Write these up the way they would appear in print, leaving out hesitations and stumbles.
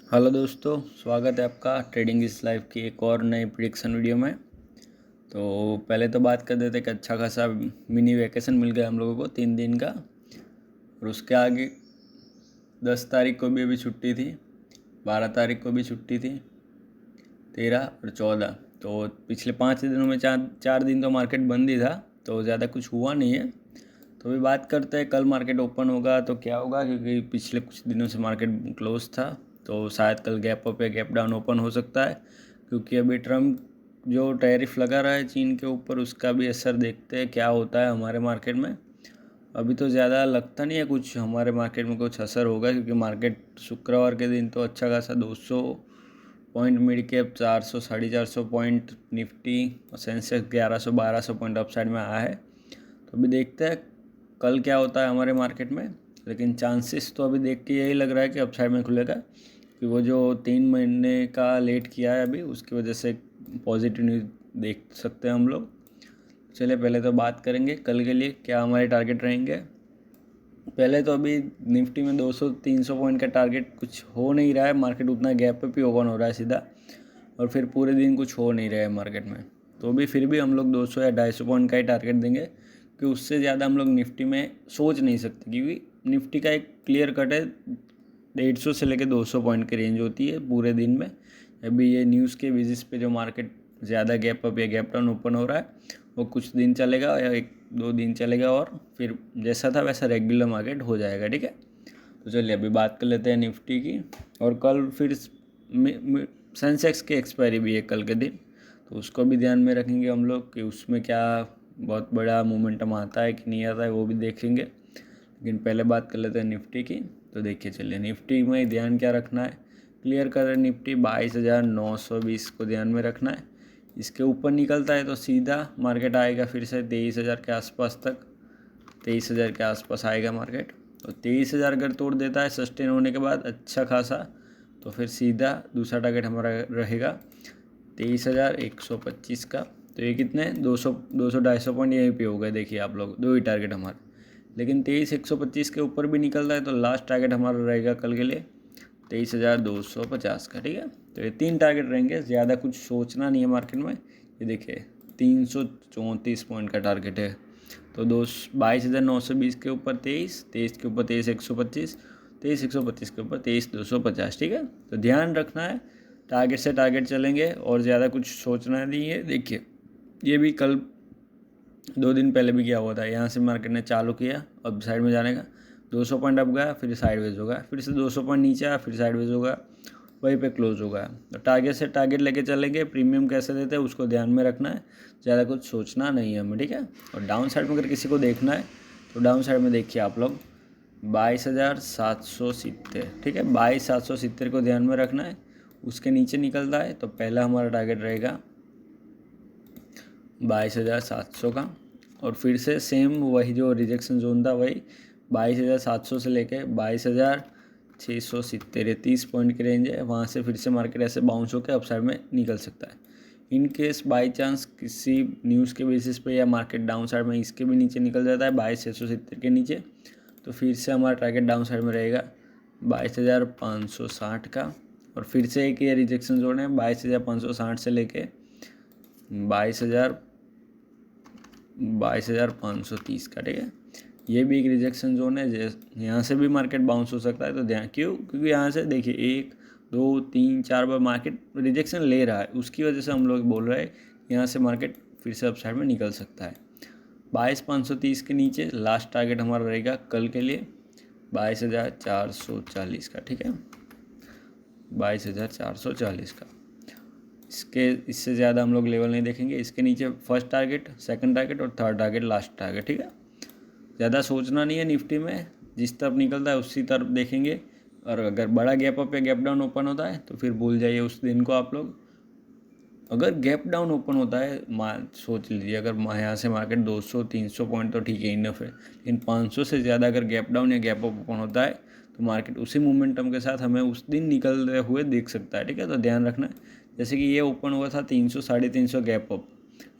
Hello दोस्तों, स्वागत है आपका ट्रेडिंग इज लाइफ की एक और नई प्रिडिक्शन वीडियो में। तो पहले तो बात कर देते कि अच्छा खासा मिनी वैकेशन मिल गया हम लोगों को 3 दिन का। और उसके आगे 10 तारीख को भी अभी छुट्टी थी, 12 तारीख को भी छुट्टी थी, 13 और 14। तो पिछले 5 दिनों में चार चार दिन तो मार्केट बंद ही था, तो ज़्यादा कुछ हुआ नहीं है। तो अभी बात करते हैं कल मार्केट ओपन होगा तो क्या होगा, क्योंकि पिछले कुछ दिनों से मार्केट क्लोज था। तो शायद कल गैप अप या गैप डाउन ओपन हो सकता है, क्योंकि अभी ट्रम्प जो टैरिफ लगा रहा है चीन के ऊपर, उसका भी असर देखते हैं क्या होता है हमारे मार्केट में। अभी तो ज़्यादा लगता नहीं है कुछ हमारे मार्केट में कुछ असर होगा, क्योंकि मार्केट शुक्रवार के दिन तो अच्छा खासा 200 point mid cap, 400 450 point Nifty और सेंसेक्स 1100 1200 पॉइंट अप साइड में आया है। तो अभी देखते हैं कल क्या होता है हमारे मार्केट में। लेकिन चांसेस तो अभी देख के यही लग रहा है कि अपसाइड में खुलेगा, कि वो जो 3 महीने का लेट किया है अभी, उसकी वजह से पॉजिटिव न्यूज़ देख सकते हैं हम लोग। चलिए पहले तो बात करेंगे कल के लिए क्या हमारे टारगेट रहेंगे। पहले तो अभी निफ्टी में 200-300 पॉइंट का टारगेट कुछ हो नहीं रहा है, मार्केट उतना गैप पे भी ओपन हो रहा है सीधा, और फिर पूरे दिन कुछ हो नहीं रहा है मार्केट में। तो भी फिर भी हम लोग 200 या 250 पॉइंट का ही टारगेट देंगे, कि उससे ज़्यादा हम लोग निफ्टी में सोच नहीं सकते, क्योंकि निफ्टी का एक क्लियर कट है 150 से लेकर 200 पॉइंट की रेंज होती है पूरे दिन में। अभी ये न्यूज़ के बेसिस पे जो मार्केट ज़्यादा गैप अप या गैप डाउन ओपन हो रहा है, वो कुछ दिन चलेगा या 1-2 दिन चलेगा, और फिर जैसा था वैसा रेगुलर मार्केट हो जाएगा। ठीक है, तो चलिए अभी बात कर लेते हैं निफ्टी की। और कल फिर सेंसेक्स की एक्सपायरी भी है कल के दिन, तो उसको भी ध्यान में रखेंगे हम लोग कि उसमें क्या बहुत बड़ा मोमेंटम आता है कि नहीं आता है, वो भी देखेंगे। लेकिन पहले बात कर लेते हैं निफ्टी की। तो देखिए चलिए, निफ्टी में ध्यान क्या रखना है, क्लियर कर निफ्टी 22,920 को ध्यान में रखना है। इसके ऊपर निकलता है तो सीधा मार्केट आएगा फिर से 23,000 के आसपास तक, 23,000 के आसपास आएगा मार्केट। तो 23,000 अगर तोड़ देता है सस्टेन होने के बाद अच्छा खासा, तो फिर सीधा दूसरा टारगेट हमारा रहेगा 23,125 का। तो ये कितने 200-250 पॉइंट यहीं पे हो गए, देखिए आप लोग, दो ही टारगेट हमारे। लेकिन 23,125 के ऊपर भी निकलता है तो लास्ट टारगेट हमारा रहेगा कल के लिए 23,250 का। ठीक है, तो ये 3 टारगेट रहेंगे, ज़्यादा कुछ सोचना नहीं है मार्केट में। ये देखिए 334 पॉइंट का टारगेट है। तो 22,920 के ऊपर 23, 23 के ऊपर 23,125, 23,125 के ऊपर 23,250। ठीक है, तो ध्यान रखना है, टारगेट से टारगेट चलेंगे और ज़्यादा कुछ सोचना नहीं है। देखिए ये भी कल 2 दिन पहले भी क्या हुआ था, यहाँ से मार्केट ने चालू किया अब साइड में जाने का, 200 पॉइंट अप गया, फिर साइडवेज होगा, फिर से 200 पॉइंट नीचे आया, फिर साइडवेज होगा, वहीं पे क्लोज होगा। तो टारगेट से टारगेट लेके चलेंगे, प्रीमियम कैसे देते हैं उसको ध्यान में रखना है, ज़्यादा कुछ सोचना नहीं है हमें। ठीक है, और डाउन साइड में अगर किसी को देखना है तो डाउन साइड में देखिए आप लोग 22,770। ठीक है, 22,770 को ध्यान में रखना है। उसके नीचे निकलता है तो पहला हमारा टारगेट रहेगा 22,700 का, और फिर से सेम वही जो रिजेक्शन जोन था वही 22,700 से लेके 22,670, 30 पॉइंट की रेंज है। वहाँ से फिर से मार्केट ऐसे बाउंस होकर अपसाइड में निकल सकता है। इन केस बाई चांस किसी न्यूज़ के बेसिस पे या मार्केट डाउन साइड में इसके भी नीचे निकल जाता है 22,670 के नीचे, तो फिर से हमारा टारगेट डाउन साइड में रहेगा 22,560 का। और फिर से एक ये रिजेक्शन जोन है 22,560 से लेके 22,530 का। ठीक है, ये भी एक रिजेक्शन जोन है, यहाँ से भी मार्केट बाउंस हो सकता है। तो ध्यान क्यों, क्योंकि यहाँ से देखिए 1 2 3 4 बार मार्केट रिजेक्शन ले रहा है, उसकी वजह से हम लोग बोल रहे हैं यहाँ से मार्केट फिर से अपसाइड में निकल सकता है। 22,530 के नीचे लास्ट टारगेट हमारा रहेगा कल के लिए 22,440 का। ठीक है, 22,440 का। इससे ज़्यादा हम लोग लेवल नहीं देखेंगे। इसके नीचे फर्स्ट टारगेट, सेकंड टारगेट और थर्ड टारगेट, लास्ट टारगेट। ठीक है, ज़्यादा सोचना नहीं है निफ्टी में, जिस तरफ निकलता है उसी तरफ देखेंगे। और अगर बड़ा गैप अप या गैप डाउन ओपन होता है तो फिर भूल जाइए उस दिन को आप लोग। अगर गैप डाउन ओपन होता है, सोच लीजिए अगर यहाँ से मार्केट 200-300 पॉइंट तो ठीक है, इनफ है, लेकिन 500 से ज़्यादा अगर गैप डाउन या गैप अप ओपन होता है तो मार्केट उसी मोमेंटम के साथ हमें उस दिन निकलते हुए देख सकता है। ठीक है, तो ध्यान रखना है। जैसे कि ये ओपन हुआ था 300 350 गैप अप,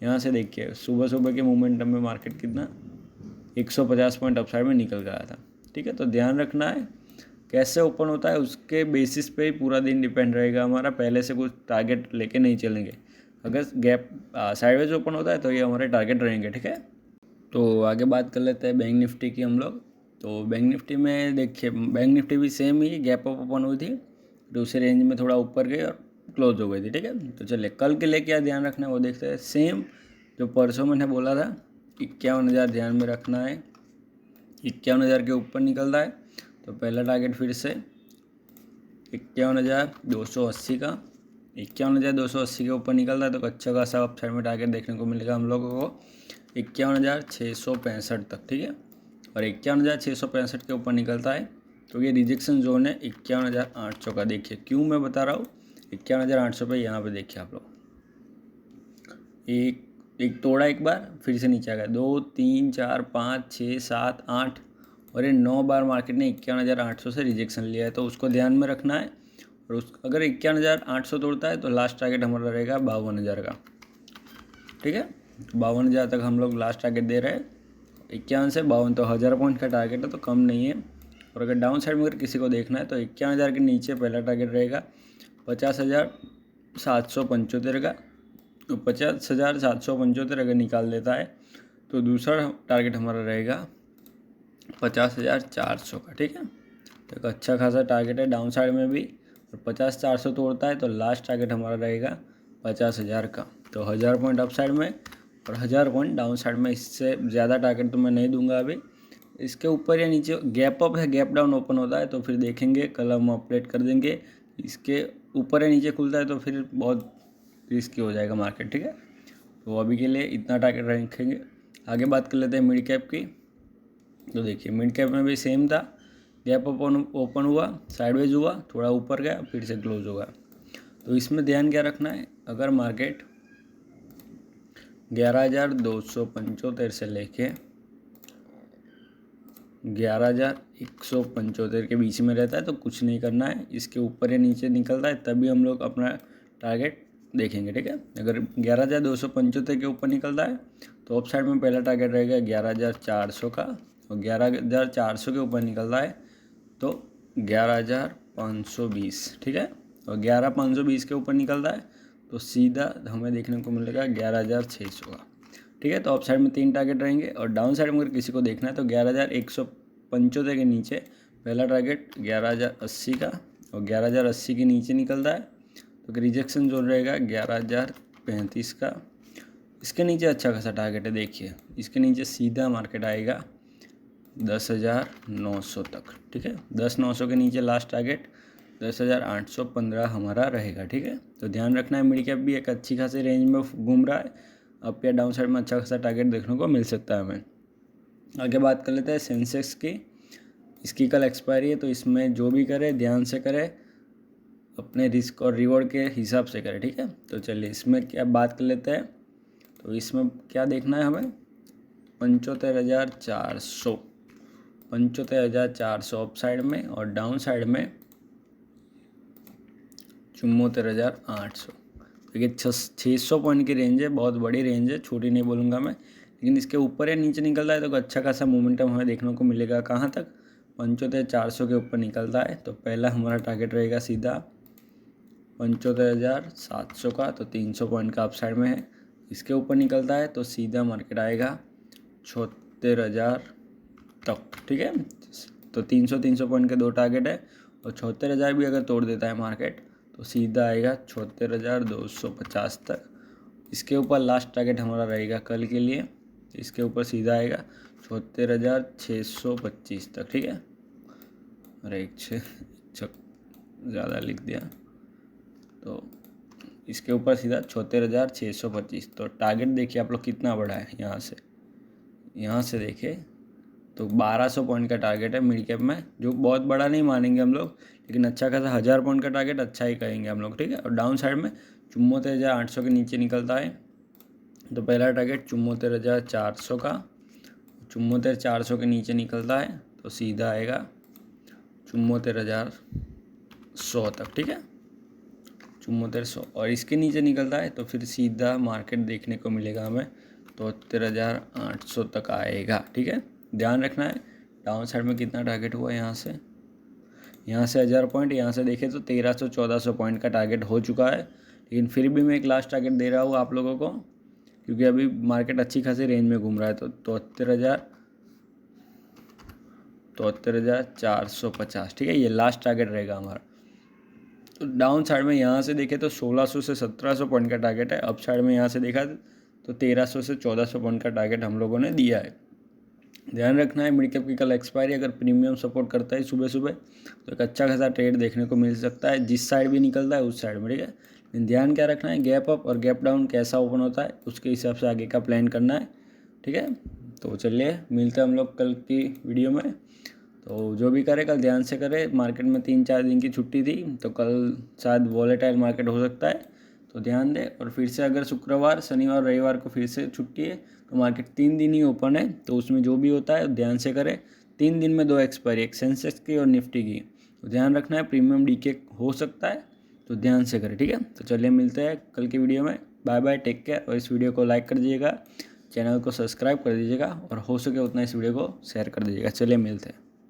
यहाँ से देखिए सुबह सुबह के मोमेंटम में मार्केट कितना 150 पॉइंट अपसाइड में निकल गया था। ठीक है, तो ध्यान रखना है, कैसे ओपन होता है उसके बेसिस पे ही पूरा दिन डिपेंड रहेगा हमारा। पहले से कुछ टारगेट लेके नहीं चलेंगे। अगर गैप साइडवेज ओपन होता है तो ये हमारे टारगेट रहेंगे, ठीक है। तो आगे बात कर लेते हैं बैंक निफ्टी की हम लोग। तो बैंक निफ्टी में देखिए, बैंक निफ्टी भी सेम ही गैप अप ओपन हुई थी, दूसरे रेंज में थोड़ा ऊपर गई और क्लोज हो गई थी, ठीक है। तो चलिए कल के लिए क्या ध्यान रखना है वो देखते हैं। सेम जो परसों मैंने बोला था 51,000 ध्यान में रखना है। 51,000 के ऊपर निकल रहा है तो पहला टारगेट फिर से 51,280 का। 51,280 के ऊपर निकल रहा है तो अच्छा खासा अप साइड में टारगेट देखने को मिलेगा हम लोगों को 51,665 तक, ठीक है। और 51,665 के ऊपर निकलता है तो ये रिजेक्शन जोन है 51,800 का। देखिए क्यों मैं बता रहा हूँ 51,800 पे, यहाँ पे देखिए आप लोग, एक तोड़ा, एक बार फिर से नीचे आ गया, 2 3 4 5 6 7 8 और ये 9 बार मार्केट ने 51,800 से रिजेक्शन लिया है, तो उसको ध्यान में रखना है। और उस अगर 51,800 तोड़ता है तो लास्ट टारगेट हमारा रहेगा 52,000 का, ठीक है। 52,000 तक हम लोग लास्ट टारगेट दे रहे हैं। 51 से 52 तो 1000 पॉइंट का टारगेट है, तो कम नहीं है। और अगर डाउन साइड में अगर किसी को देखना है तो 51,000 के नीचे पहला टारगेट रहेगा 50,775 का। तो 50,775 अगर निकाल देता है तो दूसरा टारगेट हमारा रहेगा 50,400 का, ठीक है। तो एक अच्छा खासा टारगेट है डाउन साइड में भी। और 50,400 तोड़ता है तो लास्ट टारगेट हमारा रहेगा 50,000 का। तो 1000 पॉइंट अप साइड में और 1000 पॉइंट डाउन साइड में। इससे ज़्यादा टारगेट तो मैं नहीं दूंगा अभी। इसके ऊपर या नीचे गैप अप है, गैप डाउन ओपन होता है तो फिर देखेंगे, कल हम अपडेट कर देंगे। इसके ऊपर या नीचे खुलता है तो फिर बहुत रिस्की हो जाएगा मार्केट, ठीक है। तो अभी के लिए इतना टारगेट रखेंगे। आगे बात कर लेते हैं मिड कैप की। तो देखिए मिड कैप में भी सेम था, गैप ओपन हुआ, साइडवेज हुआ, थोड़ा ऊपर गया, फिर से क्लोज होगा। तो इसमें ध्यान क्या रखना है, अगर मार्केट 11,275 से लेके 11,175 के बीच में रहता है तो कुछ नहीं करना है। इसके ऊपर या नीचे निकलता है तभी हम लोग अपना टारगेट देखेंगे, ठीक है। अगर 11,275 के ऊपर निकलता है तो अप साइड में पहला टारगेट रहेगा 11,400 का। और 11,400 के ऊपर निकलता है तो 11,520, ठीक है। और 11,520 के ऊपर निकलता है तो सीधा हमें देखने को मिलेगा 11,600 का, ठीक है। तो अप साइड में 3 टारगेट रहेंगे। और डाउन साइड में अगर किसी को देखना है तो 11,175 के नीचे पहला टारगेट 11,080 का। और 11,080 के नीचे निकलता है तो रिजेक्शन जोन रहेगा 11,035 का। इसके नीचे अच्छा खासा टारगेट है, देखिए इसके नीचे सीधा मार्केट आएगा 10,900 तक, ठीक है। 10,900 के नीचे लास्ट टारगेट 10,815 हमारा रहेगा, ठीक है। तो ध्यान रखना है, मिड कैप भी एक अच्छी खासी रेंज में घूम रहा है। अप या डाउन साइड में अच्छा खासा टारगेट देखने को मिल सकता है हमें। आगे बात कर लेते हैं सेंसेक्स की। इसकी कल एक्सपायरी है तो इसमें जो भी करे ध्यान से करे, अपने रिस्क और रिवॉर्ड के हिसाब से करे, ठीक है। तो चलिए इसमें क्या बात कर लेते हैं। तो इसमें क्या देखना है हमें, 75,400, 75,400 अप साइड में और डाउन साइड में 74,800। देखिए 600 पॉइंट की रेंज है, बहुत बड़ी रेंज है, छोटी नहीं बोलूँगा मैं। लेकिन इसके ऊपर या नीचे निकलता है तो अच्छा खासा मोमेंटम हमें देखने को मिलेगा। कहाँ तक, 75,400 के ऊपर निकलता है तो पहला हमारा टारगेट रहेगा सीधा 75,700 का। तो 300 पॉइंट का अप साइड में है। इसके ऊपर निकलता है तो सीधा मार्केट आएगा 76,000 तक, ठीक है। तो 300 पॉइंट के 2 टारगेट है। और 76,000 भी अगर तोड़ देता है मार्केट तो सीधा आएगा 76,250 तक। इसके ऊपर लास्ट टारगेट हमारा रहेगा कल के लिए, इसके ऊपर सीधा आएगा 76,625 तक, ठीक है। अरे एक ज़्यादा लिख दिया। तो इसके ऊपर सीधा 76,625। तो टारगेट देखिए आप लोग कितना बड़ा है, यहाँ से देखे तो 1,200 पॉइंट का टारगेट है मिड कैप में, जो बहुत बड़ा नहीं मानेंगे हम लोग, लेकिन अच्छा खासा 1000 पॉइंट का टारगेट अच्छा ही कहेंगे हम लोग, ठीक है। और डाउन साइड में 74,800 के नीचे निकलता है तो पहला टारगेट 74,400 का। 74,400 के नीचे निकलता है तो सीधा आएगा 74,100 तक, ठीक है। 74,100 और इसके नीचे निकलता है तो फिर सीधा मार्केट देखने को मिलेगा हमें 73,800 तक आएगा, ठीक है। ध्यान रखना है डाउन साइड में कितना टारगेट हुआ, यहाँ यहाँ से 1000 पॉइंट, यहाँ से देखें तो 1300-1400 पॉइंट का टारगेट हो चुका है। लेकिन फिर भी मैं एक लास्ट टारगेट दे रहा हूँ आप लोगों को, क्योंकि अभी मार्केट अच्छी खासी रेंज में घूम रहा है। तो 73,450, ठीक है, ये लास्ट टारगेट रहेगा हमारा। तो डाउन साइड में यहाँ से देखें तो 1600 से 1700 पॉइंट का टारगेट है। अप साइड में यहाँ से देखा तो 1300 से 1400 पॉइंट का टारगेट हम लोगों ने दिया है। ध्यान रखना है, मिड कैप की कल एक्सपायरी, अगर प्रीमियम सपोर्ट करता है सुबह सुबह तो एक अच्छा खासा ट्रेड देखने को मिल सकता है, जिस साइड भी निकलता है उस साइड में, ठीक है। लेकिन ध्यान क्या रखना है, गैप अप और गैप डाउन कैसा ओपन होता है उसके हिसाब से आगे का प्लान करना है, ठीक है। तो चलिए मिलते हैं हम लोग कल की वीडियो में। तो जो भी करे कल ध्यान से करे, मार्केट में 3-4 दिन की छुट्टी थी तो कल शायद वॉलेटाइल मार्केट हो सकता है, तो ध्यान दे। और फिर से अगर शुक्रवार, शनिवार, रविवार को फिर से छुट्टी है तो मार्केट 3 दिन ही ओपन है, तो उसमें जो भी होता है ध्यान से करे। 3 दिन में 2 एक्सपायरी, एक सेंसेक्स की और निफ्टी की, तो ध्यान रखना है, प्रीमियम डीके हो सकता है, तो ध्यान से करें, ठीक है। तो चलिए मिलते हैं कल की वीडियो में, बाय बाय, टेक केयर। और इस वीडियो को लाइक कर दीजिएगा, चैनल को सब्सक्राइब कर दीजिएगा और हो सके उतना इस वीडियो को शेयर कर दीजिएगा। चलिए मिलते हैं।